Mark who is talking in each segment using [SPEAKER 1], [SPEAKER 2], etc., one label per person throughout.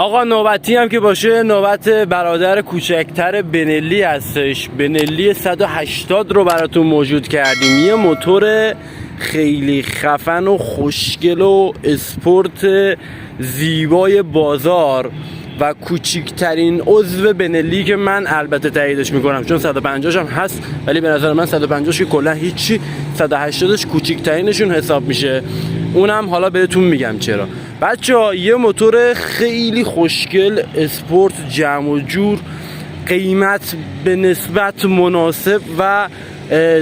[SPEAKER 1] آقا نوبتی هم که باشه، نوبت برادر کوچکتر بنلی هستش. بنلی 180 رو براتون موجود کردیم. یه موتور خیلی خفن و خوشگل و اسپورت زیبای بازار و کوچکترین عضو بنلی که من البته تاییدش میکنم، چون 150 هم هست ولی به نظر من 150 که کلا هیچی، 180ش کوچکترینشون حساب میشه. اونم حالا بهتون میگم چرا. بچه‌ها یه موتور خیلی خوشگل، اسپورت، جمع و جور، قیمت به نسبت مناسب و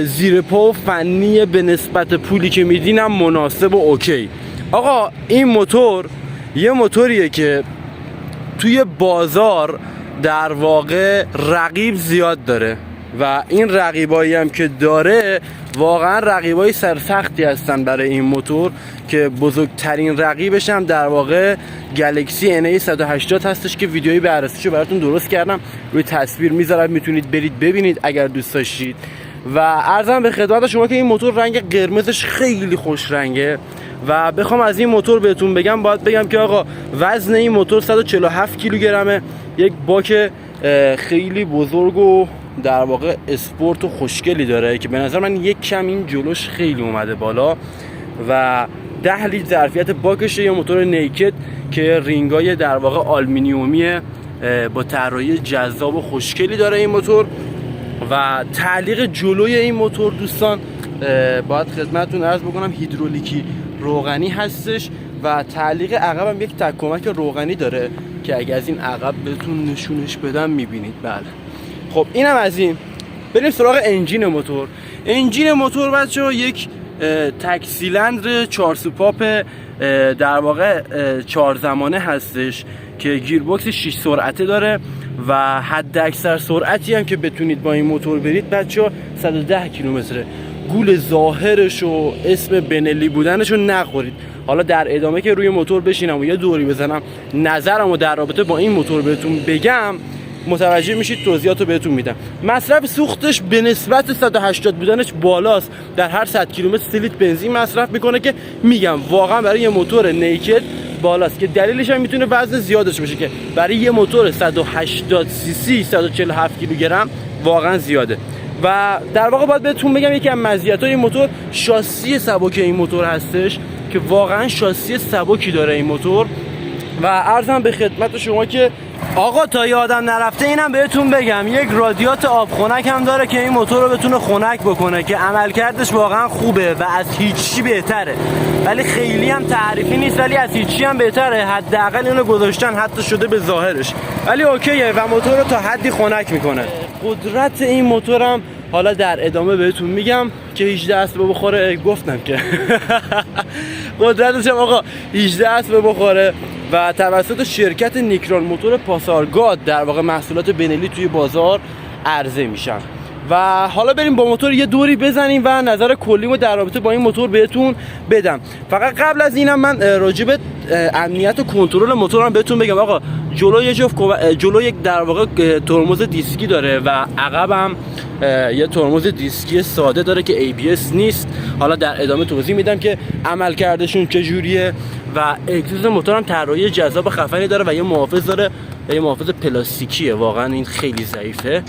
[SPEAKER 1] زیر پا و فنی به نسبت پولی که میدینم مناسب و اوکی. آقا این موتور یه موتوریه که توی بازار در واقع رقیب زیاد داره و این رقیبایی هم که داره واقعا رقیبای سرسختی هستن برای این موتور، که بزرگترین رقیبش هم در واقع گلکسی NA 180 هستش که ویدیویی بررسیشو براتون درست کردم، روی تصویر میذارم، میتونید برید ببینید اگر دوست داشتید. و عرضم به خدمت شما که این موتور رنگ قرمزش خیلی خوش رنگه و بخوام از این موتور بهتون بگم باید بگم که آقا وزن این موتور 147 کیلوگرمه، یک باک خیلی بزرگ و در واقع اسپورت و خوشگلی داره که به نظر من یک کم این جلوش خیلی اومده بالا و 10 لیتر ظرفیت باکشه. یه موتور نیکد که رینگای در واقع آلومینیومی با طراحی جذاب و خوشگلی داره این موتور. و تعلیق جلوی این موتور دوستان باید خدمتتون عرض بکنم هیدرولیکی روغنی هستش و تعلیق عقب هم یک تکمک روغنی داره که اگه از این عقب بهتون نشونش بدم میبینید. بله خب اینم از این. بریم سراغ انجین موتور. انجین موتور بچه‌ها یک تک سیلندر 4 سوپاپ در واقع 4 زمانه هستش که گیربکس 6 سرعته داره و حد اکثر سرعتی هم که بتونید با این موتور برید بچه‌ها 110 کیلومتره. گول ظاهرش و اسم بنلی بودنش رو نخورید. حالا در ادامه که روی موتور بشینم و یه دوری بزنم نظرمو در رابطه با این موتور بهتون بگم متوجه میشید، توضیحاتو بهتون میدم. مصرف سوختش به نسبت 180 بودنش بالاست، در هر 100 کیلومتر 3 لیتر بنزین مصرف میکنه که میگم واقعا برای یه موتور نیکد بالاست، که دلیلش هم میتونه وزن زیادش باشه که برای یه موتور 180 سی سی 147 کیلوگرم واقعا زیاده. و در واقع باید بهتون بگم یکی از مزیت‌های این موتور شاسی سبک این موتور هستش که واقعا شاسی سبکی داره این موتور. و عرضم به خدمت شما که آقا تا یادم نرفته اینم بهتون بگم یک رادیات آب خنک هم داره که این موتور رو بتونه خنک بکنه که عملکردش واقعا خوبه و از هیچی بهتره، ولی خیلی هم تعریفی نیست ولی از هیچی هم بهتره. حداقل اینو گذاشتن حتی شده به ظاهرش ولی اوکیه و موتور رو تا حدی خنک میکنه. قدرت این موتورم حالا در ادامه بهتون میگم که 18 اسب بخوره، گفتم که قدرتش هم آقا 18 اسب بخوره و توسط شرکت نیکران موتور پاسارگاد در واقع محصولات بنلی توی بازار عرضه میشن. و حالا بریم با موتور یه دوری بزنیم و نظر کلیمو در رابطه با این موتور بهتون بدم. فقط قبل از اینم من راجع به امنیت و کنترل موتورم بهتون بگم. آقا جلو یک در واقع ترمز دیسکی داره و عقبم یه ترمز دیسکی ساده داره که ABS نیست. حالا در ادامه توضیح میدم که عملکردشون چجوریه. و اگزوز موتورم طراحی جذاب خفنی داره و یه محافظ داره و یه محافظ پلاستیکیه. واقعا این خیلی ضعیفه،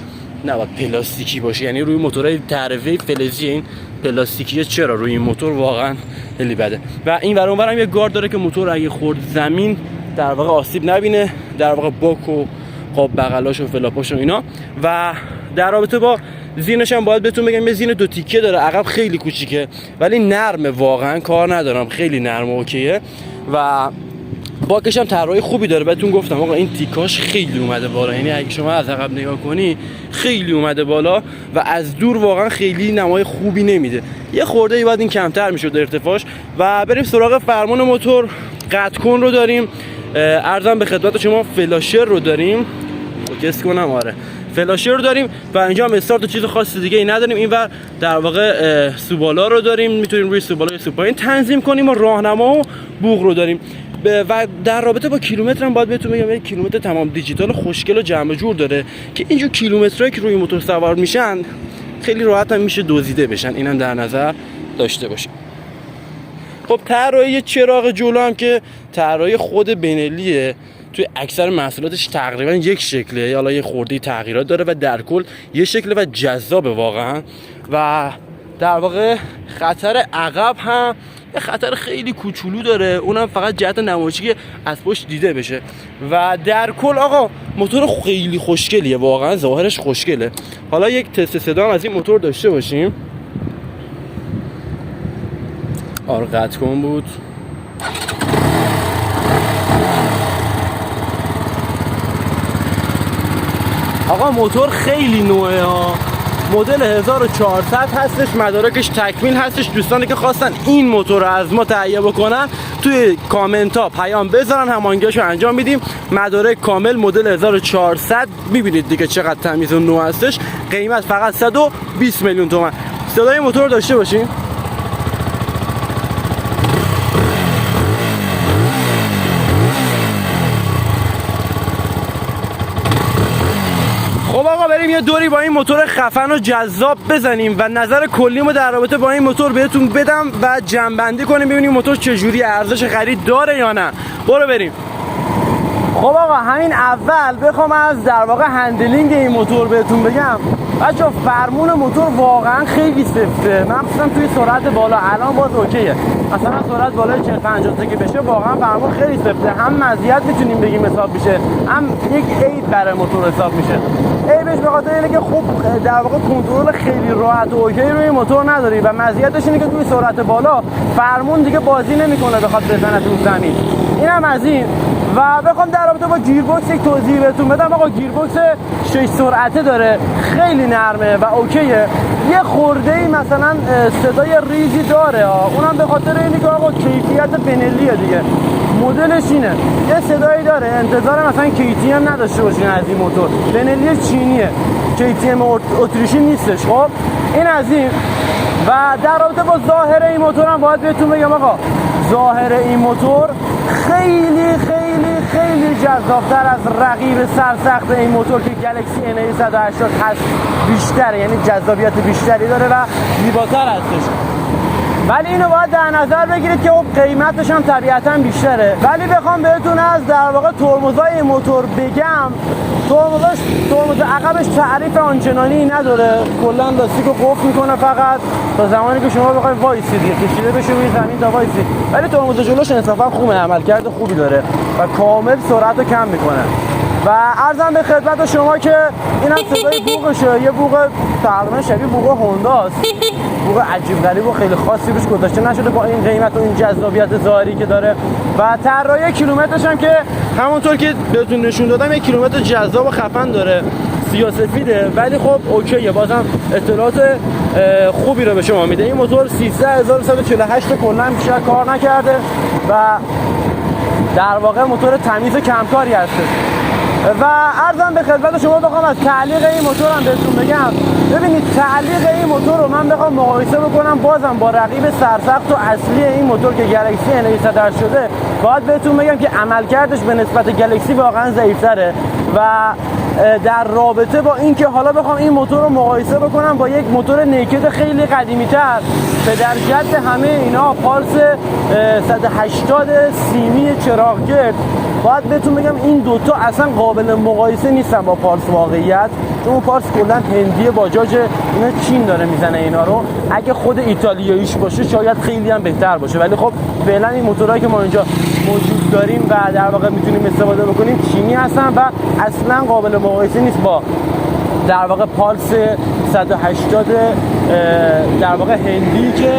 [SPEAKER 1] نباید پلاستیکی باشه، یعنی روی موتورهای تعرفه فلزی این پلاستیکیه. چرا روی این موتور واقعا خیلی بده. و این ور اونورم یه گارد داره که موتور اگه خورد زمین در واقع آسیب نبینه، در واقع باک و قاب بغلاش و فلاپاش و اینا. و در رابطه با زینش هم باید بهتون بگم یه زین 2 تیکه داره، عقب خیلی کوچیکه ولی نرمه، واقعا کار ندارم، خیلی نرم و اوکیه. و باکش هم طراحی خوبی داره. بهتون گفتم آقا این تیکاش خیلی اومده بالا، یعنی اگه شما از عقب نگاه کنی خیلی اومده بالا و از دور واقعا خیلی نمای خوبی نمیده. یه خورده ای باید این کمتر میشد ارتفاعش. و بریم سراغ فرمان موتور. قطع کن رو داریم، عرضم به خدمت شما فلاشر رو داریم، فوکس کنم، آره فلاشر رو داریم و اینجا هم استارت و چیز خاصی دیگه ای نداریم. اینور در واقع سوبالا رو داریم، میتونیم روی سوبالای سوپاین تنظیم کنیم و راهنما و بوق رو داریم. و در رابطه با کیلومتر هم باید بهتون بگم یک کیلومتر تمام دیجیتال خوشگل و جمع جور داره که اینجور کیلومترایی که روی موتور سوار میشن خیلی راحت هم میشه دزدیده بشن، اینم در نظر داشته باشیم. خب طراحی چراغ جلو هم که طراحی خود بنلیه توی اکثر محصولاتش تقریبا یک شکله، حالا یه خورده تغییرات داره و در کل یه شکله و جذابه واقعا. و در واقع خطر عقب هم یه خطر خیلی کوچولو داره، اونم فقط جهت نمایشی که از پشت دیده بشه. و در کل آقا موتور خیلی خوشگلیه واقعا، ظاهرش خوشگله. حالا یک تست صدا هم از این موتور داشته باشیم. آره قطع کن بود. آقا موتور خیلی نوعه ها، مدل 1400 هستش، مدارکش تکمیل هستش. دوستانی که خواستن این موتور رو از ما تهیه بکنن توی کامنت ها پیام بذارن، هماهنگیشو انجام میدیم. مدارک کامل، مدل 1400، میبینید دیگه چقدر تمیز و نو هستش. قیمت فقط 120 میلیون تومان. صدای موتور داشته باشین. خب آقا بریم یه دوری با این موتور خفن و جذاب بزنیم و نظر کلیمو در رابطه با این موتور بهتون بدم و جمع‌بندی کنیم ببینیم موتور چجوری ارزش خرید داره یا نه. برو بریم. خب آقا همین اول بخوام از در واقع هندلینگ این موتور بهتون بگم، بچه فرمون موتور واقعا خیلی سفته، مخصوصا توی سرعت بالا. الان باز اوکیه، مثلا سرعت بالای 40-50 تا که بشه واقعا فرمون خیلی سفته. هم مزیت میتونیم بگیم حساب میشه، هم یک عیب برای موتور حساب میشه. عیبش به خاطر اینه که خب در واقع کنترل خیلی راحت و اوکی روی موتور نداری و مزیتش اینه که توی سرعت بالا فرمون دیگه بازی نمیکنه بخواد بزنه تو زمین. اینم از این. و بخوام در رابطه با گیربکس یک توضیح بهتون بدم، آقا گیربکس 6 سرعته داره، خیلی نرمه و اوکیه. یه خورده مثلا صدای ریزی داره، اونم به خاطر اینه که آقا کیفیت بنلیه دیگه، مدلش اینه. یه صدایی داره، انتظار مثلا KTM نداشته باشین از این موتور. بنلی چینیه، KTM اتریشی نیستش. خب این از این. و در رابطه با ظاهر این موتور هم باید بهتون بگم آقا، ظاهر این موتور خیلی خیلی خیلی جذابتر از رقیب سرسخت این موتور که گلکسی NA180 هست بیشتره، یعنی جذابیت بیشتری داره و زیباتر هستش. ولی اینو باید در نظر بگیرید که قیمتش هم طبیعتا بیشتره. ولی بخوام بهتون از در واقع ترمزای این موتور بگم، ترمز عقبش تعریف آنچنانی نداره، کلا لاستیکو قفل میکنه فقط تا زمانی که شما بخواید وایسید کشیده بشه روی زمین تا وایسید. ولی ترمز جلوش انصافا خوبه، عملکرد خوبی داره و کامل سرعت رو کم میکنه. و عرضم به خدمت شما که اینم صدای بوقشه، یه بوق تقریبا شبیه بوق هونداست، بوق عجیب غریب و خیلی خاصی روش گذاشته نشده با این قیمت و این جذابیت ظاهری که داره. و طراحی کیلومترش هم که همونطور که بهتون نشون دادم یک کیلومتر جذاب و خفن داره، سیاه‌سفیده ولی خب اوکیه، بازم اطلاعات خوبی رو به شما میده. این موتور 13148 کلا بیشتر کار نکرده و در واقع موتور تمیز و کمکاری هست. و عرضم به خدمت شما بخوام از تعلیق این موتور هم بهتون بگم، ببینید تعلیق این موتور رو من بخوام مقایسه بکنم بازم با رقیب سرسخت و اصلی این موتور که گلکسی NA180 شده، باید بهتون بگم که عملکردش به نسبت گلکسی واقعا ضعیف‌تره. و در رابطه با این که حالا بخوام این موتور رو مقایسه بکنم با یک موتور نیکد خیلی قدیمی‌تر، پدرجد همه اینا پالس 180 سیمی چراغگرد، باید بهتون بگم این دوتا اصلا قابل مقایسه نیستن با پالس واقعیت. چون پالس کلا هندی باجاج، اینا چین داره میزنه اینا رو. اگه خود ایتالیاییش باشه شاید خیلی هم بهتر باشه، ولی خب فعلا این موتورهایی که ما اینجا موجود داریم و در واقع میتونیم استفاده بکنیم چینی هستن و اصلا قابل مقایسه نیست با در واقع پالس 180 در واقع هندی که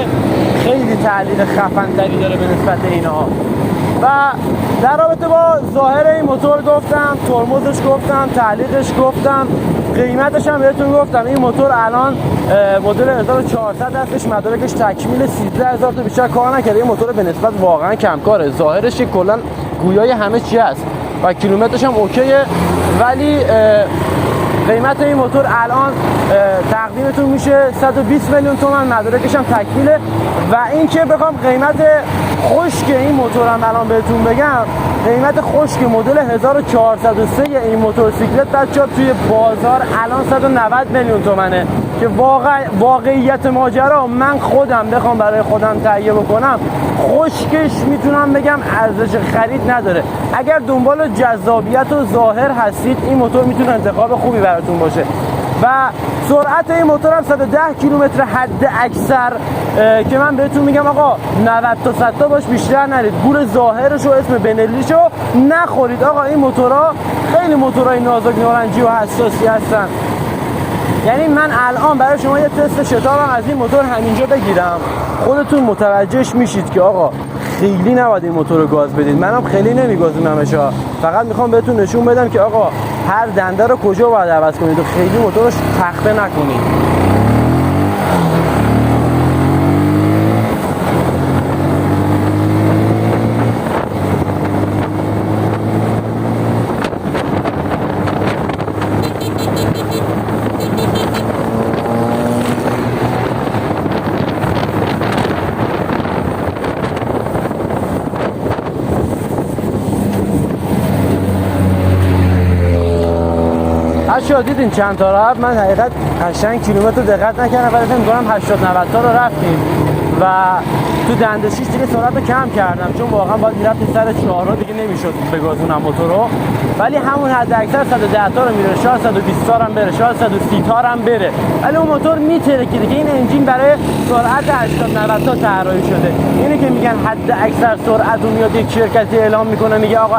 [SPEAKER 1] خیلی تعلیق خفن‌تری داره به نسبت اینها. و در رابطه با ظاهر این موتور گفتم، ترمزش گفتم، تعلیقش گفتم، قیمتش هم بهتون گفتم. این موتور الان مدل 1400 هستش، مدارکش تکمیل 13000 تا بیشتر کار نکرده. این موتور به نسبت واقعا کم کاره، ظاهرش کلا گویای همه چی هست و کیلومترش هم اوکیه. ولی قیمت این موتور الان تقدیمتون میشه 120 میلیون تومان، مدارکش هم تکمیله. و این که بخوام قیمت خشک این موتور هم الان بهتون بگم، قیمت خشک مدل 1403 این موتورسیکلت بچه‌ها توی بازار الان 190 میلیون تومنه که واقعیت ماجرا من خودم بخوام برای خودم تهیه بکنم خشکش میتونم بگم ارزش خرید نداره. اگر دنبال جذابیت و ظاهر هستید این موتور میتونه انتخاب خوبی براتون باشه و سرعت این موتور هم 110 کیلومتر حد اکثر که من بهتون میگم آقا 90 تا 100 تا باش بیشتر نرید. گور ظاهرش و اسم بنلیشو نخورید. آقا این موتورها خیلی موتورهای نازک نارنجی و حساسی هستن. یعنی من الان برای شما یه تست شتابم از این موتور همینجا بگیرم خودتون متوجهش میشید که آقا خیلی نباید این موتور رو گاز بدید. منم خیلی نمیگازونمش، فقط میخوام بهتون نشون بدم که آقا هر دنده رو کجا باید عوض کنید و خیلی موتورش تخته نکنید. دیدین چند تا رفت؟ من حقیقت 8 کیلومتر دقت نکردم ولی فکر می‌کنم 80 90 تا رو رفتیم و تو دنده 6 دیگه سرعت رو کم کردم چون واقعا باید میرفتیم سر 4 رو دیگه نمیشد بگازونم موتور رو، ولی همون حد اکثر 110 تا رو میره، شاید 120 تا هم بره، شاید 130 تا هم بره، ولی اون موتور میترکیده که این انجین برای سرعت 80 90 تا طراحی شده. اینه که میگن حد اکثر سرعت رو میاد یک شرکتی اعلام میکنه میگه آقا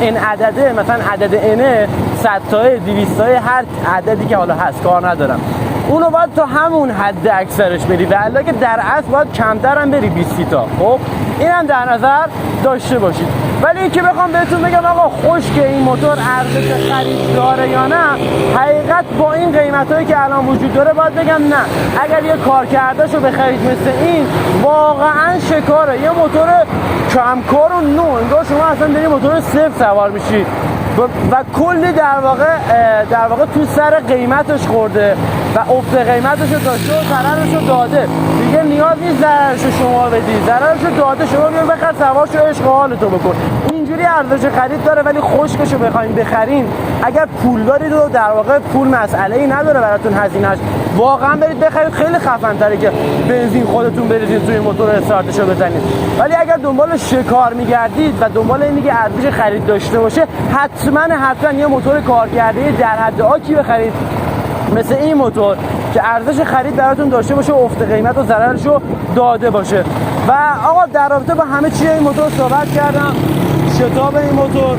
[SPEAKER 1] این عدده، مثلا عدد n 100 تا 200 تا هر عددی که حالا هست کار ندارم، اونو باید تا همون حد اکثرش بری و الا که در اصل باید کمتر هم بری 20 تا. خب اینم در نظر داشته باشید. ولی این که بخوام بهتون بگم آقا خشک این موتور ارزش خرید داره یا نه، حقیقت با این قیمتایی که الان وجود داره باید بگم نه. اگر یه کار کردهشو بخرید مثل این واقعا شکاره. یه موتور کمکار و نو، انگار شما اصلا داری موتور صفر سوار میشید و کلی در واقع تو سر قیمتش خورده و افت قیمتش رو داشته و ضررش رو داده. دیگه نیاز نیست ضررش رو شما بدی، ضررش رو داده، شما بیا بخر سوارش رو عشق حالتو بکن. اینجوری ارزش خرید داره. ولی خشکش رو بخواید بخرین اگر پول دارید و در واقع پول مسئله ای نداره براتون هزینه‌اش، واقعا برید بخرید. خیلی خفن تره که بنزین خودتون بریزید توی موتور استارتش رو بزنید. ولی اگر دنبال شکار میگردید و دنبال اینی که ارزش خرید داشته باشه، حتما یه موتور کارکرده در حد آکی بخرید مثل این موتور که ارزش خرید براتون داشته باشه و افت قیمت و ضررش رو داده باشه. و آقا در رابطه با همه چیه این موتور صحبت کردم، شتاب این موتور،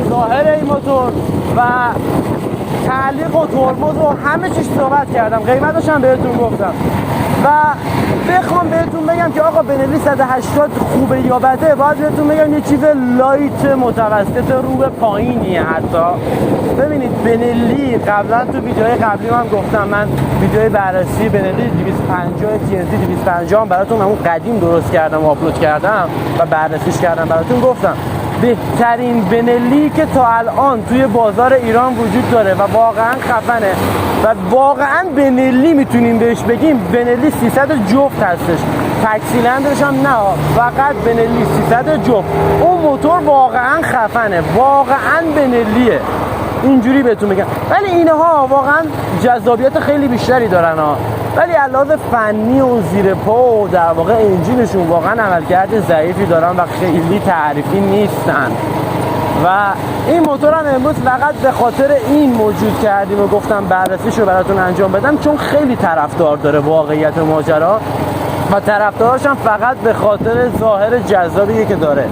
[SPEAKER 1] ظاهر این موتور و تعلیق و ترمز و همه چیز صحبت کردم، قیمتش هم بهتون گفتم. و بخوام بهتون بگم که آقا بنلی 180 خوبه یا بده، باید بهتون بگم یه چیز لایت متوسط رو به پایینیه. حتی ببینید بنلی قبلا تو ویدیوهای قبلی من گفتم، من ویدیوهای بررسی بنلی 250 TNT 250 براتون همون قدیم درست کردم و آپلود کردم و بررسیش کردم براتون، گفتم بهترین بنلی که تا الان توی بازار ایران وجود داره و واقعا خفنه و واقعا بنلی میتونیم بهش بگیم بنلی 300 جفت هستش، تکسی لندرش هم نه، فقط بنلی 300 جفت. اون موتور واقعا خفنه، واقعا بنلیه، اینجوری بهتون میگم. ولی اینها واقعا جذابیت خیلی بیشتری دارن ها، ولی علاوه فنی و زیر پا و در واقع انجینشون واقعا عملکرد ضعیفی دارن و خیلی تعریفی نیستن. و این موتور هم امروز فقط به خاطر این موجود کردیم و گفتم بررسیشو براتون انجام بدم، چون خیلی طرفدار داره واقعیت ماجرا و طرفداراش هم فقط به خاطر ظاهر جذابی که داره.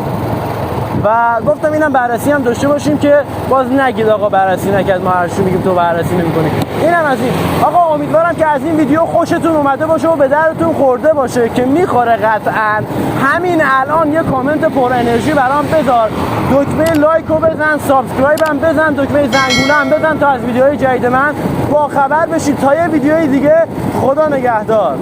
[SPEAKER 1] و گفتم اینم بررسی هم داشته باشیم که باز نگید آقا بررسی نکرد، ما هرشو میگیم تو بررسی نمی‌کنی. اینم از این. آقا امیدوارم که از این ویدیو خوشتون اومده باشه و به درتون خورده باشه که میخوره قطعا. همین الان یه کامنت پر انرژی برام بذار، دکمه لایک رو بزن، سابسکرایب هم بزن، دکمه زنگوله هم بزن تا از ویدیوهای جدید من با خبر بشید. تا یه ویدیوی دیگه، خدا نگهدار.